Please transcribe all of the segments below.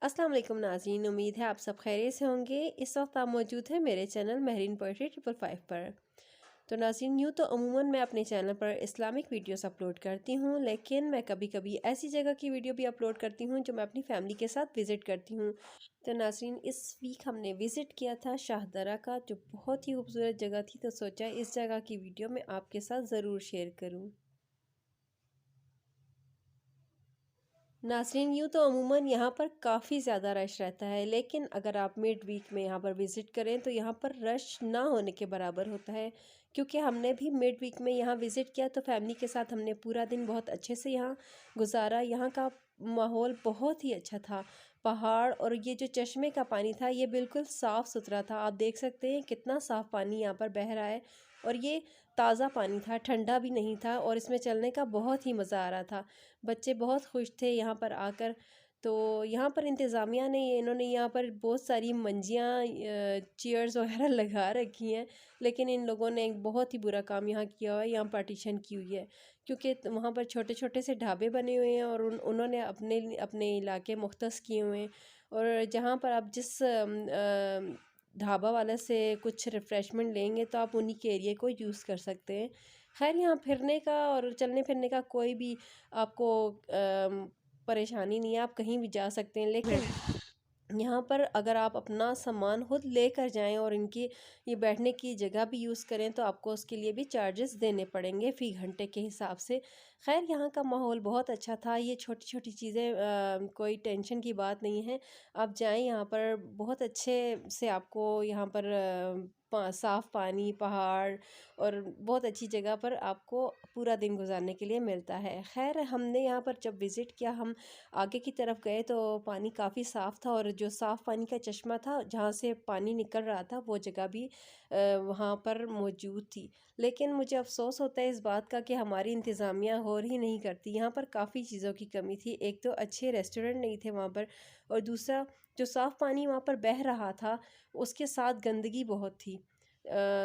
अस्सलाम वालेकुम नाज़रीन, उम्मीद है आप सब खैरियत से होंगे। इस वक्त आप मौजूद हैं मेरे चैनल महरीन पोएट्री 555 पर। तो नाज़रीन, यूँ तो अमूमन मैं अपने चैनल पर इस्लामिक वीडियोस अपलोड करती हूँ, लेकिन मैं कभी कभी ऐसी जगह की वीडियो भी अपलोड करती हूँ जो मैं अपनी फैमिली के साथ विज़िट करती हूँ। तो नाज़रीन, इस वीक हमने विज़िट किया था शाहदरा का, जो बहुत ही खूबसूरत जगह थी। तो सोचा इस जगह की वीडियो मैं आपके साथ ज़रूर शेयर करूँ। नाज़रीन, यूँ तो अमूमन यहाँ पर काफ़ी ज़्यादा रश रहता है, लेकिन अगर आप मिड वीक में यहाँ पर विज़िट करें तो यहाँ पर रश ना होने के बराबर होता है। क्योंकि हमने भी मिड वीक में यहाँ विज़िट किया तो फैमिली के साथ हमने पूरा दिन बहुत अच्छे से यहाँ गुजारा। यहाँ का माहौल बहुत ही अच्छा था। पहाड़ और ये जो चश्मे का पानी था ये बिल्कुल साफ़ सुथरा था। आप देख सकते हैं कितना साफ़ पानी यहाँ पर बह रहा है, और ये ताज़ा पानी था, ठंडा भी नहीं था, और इसमें चलने का बहुत ही मज़ा आ रहा था। बच्चे बहुत खुश थे यहाँ पर आकर। तो यहाँ पर इंतज़ामिया ने इन्होंने यहाँ पर बहुत सारी मंजियाँ चेयर्स वगैरह लगा रखी हैं, लेकिन इन लोगों ने एक बहुत ही बुरा काम यहाँ किया हुआ है। यहाँ पार्टीशन की हुई है, क्योंकि वहाँ पर छोटे छोटे से ढाबे बने हुए हैं और उन्होंने अपने अपने इलाके मुख्तस किए हुए हैं। और जहाँ पर आप जिस ढाबा वाले से कुछ रिफ़्रेशमेंट लेंगे तो आप उन्हीं के एरिए को यूज़ कर सकते हैं। खैर, यहाँ फिरने का और चलने फिरने का कोई भी आपको परेशानी नहीं है, आप कहीं भी जा सकते हैं। लेकिन यहाँ पर अगर आप अपना सामान खुद लेकर जाएं और इनकी ये बैठने की जगह भी यूज़ करें तो आपको उसके लिए भी चार्जेस देने पड़ेंगे फ़ी घंटे के हिसाब से। खैर, यहाँ का माहौल बहुत अच्छा था। ये छोटी छोटी चीज़ें कोई टेंशन की बात नहीं है। आप जाएं, यहाँ पर बहुत अच्छे से आपको यहाँ पर साफ़ पानी, पहाड़ और बहुत अच्छी जगह पर आपको पूरा दिन गुजारने के लिए मिलता है। खैर, हमने यहाँ पर जब विज़िट किया, हम आगे की तरफ गए तो पानी काफ़ी साफ़ था, और जो साफ़ पानी का चश्मा था जहाँ से पानी निकल रहा था वो जगह भी वहाँ पर मौजूद थी। लेकिन मुझे अफ़सोस होता है इस बात का कि हमारी इंतज़ामिया गौर ही नहीं करती। यहाँ पर काफ़ी चीज़ों की कमी थी। एक तो अच्छे रेस्टोरेंट नहीं थे वहाँ पर, और दूसरा जो साफ़ पानी वहाँ पर बह रहा था उसके साथ गंदगी बहुत थी।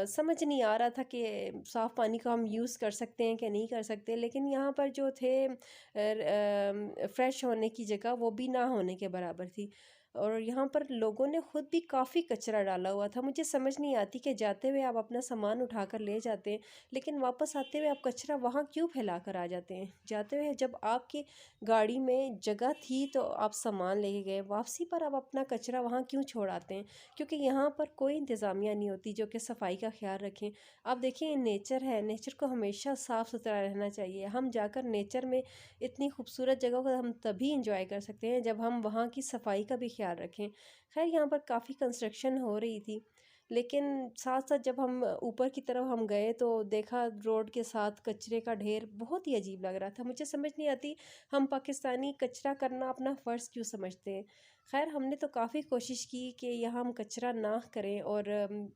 समझ नहीं आ रहा था कि साफ़ पानी को हम यूज़ कर सकते हैं कि नहीं कर सकते। लेकिन यहाँ पर जो थे फ्रेश होने की जगह वो भी ना होने के बराबर थी, और यहाँ पर लोगों ने खुद भी काफ़ी कचरा डाला हुआ था। मुझे समझ नहीं आती कि जाते हुए आप अपना सामान उठाकर ले जाते हैं, लेकिन वापस आते हुए आप कचरा वहाँ क्यों फैला कर आ जाते हैं। जाते हुए जब आपकी गाड़ी में जगह थी तो आप सामान लेके गए, वापसी पर आप अपना कचरा वहाँ क्यों छोड़ आते हैं। क्योंकि यहाँ पर कोई इंतज़ामिया नहीं होती जो कि सफाई का ख्याल रखें। आप देखिए, नेचर है, नेचर को हमेशा साफ़ सुथरा रहना चाहिए। हम जाकर नेचर में इतनी खूबसूरत जगहों को हम तभी इंजॉय कर सकते हैं जब हम वहाँ की सफाई का भी ख्याल रखें। खैर, यहाँ पर काफ़ी कंस्ट्रक्शन हो रही थी, लेकिन साथ साथ जब हम ऊपर की तरफ हम गए तो देखा रोड के साथ कचरे का ढेर बहुत ही अजीब लग रहा था। मुझे समझ नहीं आती, हम पाकिस्तानी कचरा करना अपना फ़र्ज़ क्यों समझते हैं। खैर, हमने तो काफ़ी कोशिश की कि यहाँ हम कचरा ना करें, और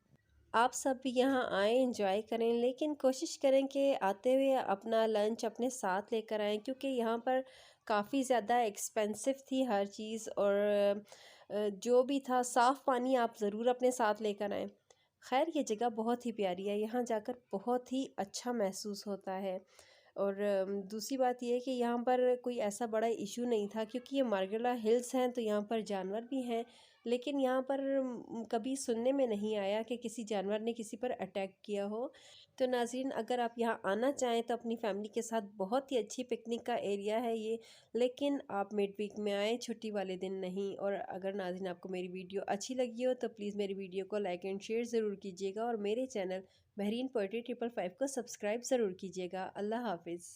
आप सब भी यहाँ आएँ, एंजॉय करें, लेकिन कोशिश करें कि आते हुए अपना लंच अपने साथ लेकर आएँ, क्योंकि यहाँ पर काफ़ी ज़्यादा एक्सपेंसिव थी हर चीज़। और जो भी था, साफ़ पानी आप ज़रूर अपने साथ लेकर आएँ। खैर, ये जगह बहुत ही प्यारी है, यहाँ जाकर बहुत ही अच्छा महसूस होता है। और दूसरी बात ये है कि यहाँ पर कोई ऐसा बड़ा इशू नहीं था, क्योंकि ये मार्गिला हिल्स हैं तो यहाँ पर जानवर भी हैं। लेकिन यहाँ पर कभी सुनने में नहीं आया कि किसी जानवर ने किसी पर अटैक किया हो। तो नाज़रीन, अगर आप यहाँ आना चाहें तो अपनी फैमिली के साथ बहुत ही अच्छी पिकनिक का एरिया है ये। लेकिन आप मिड वीक में आएँ, छुट्टी वाले दिन नहीं। और अगर नाज़रीन आपको मेरी वीडियो अच्छी लगी हो तो प्लीज़ मेरी वीडियो को लाइक एंड शेयर ज़रूर कीजिएगा, और मेरे चैनल महरीन पोएट्री 555 को सब्सक्राइब ज़रूर कीजिएगा। अल्लाह हाफ़िज़।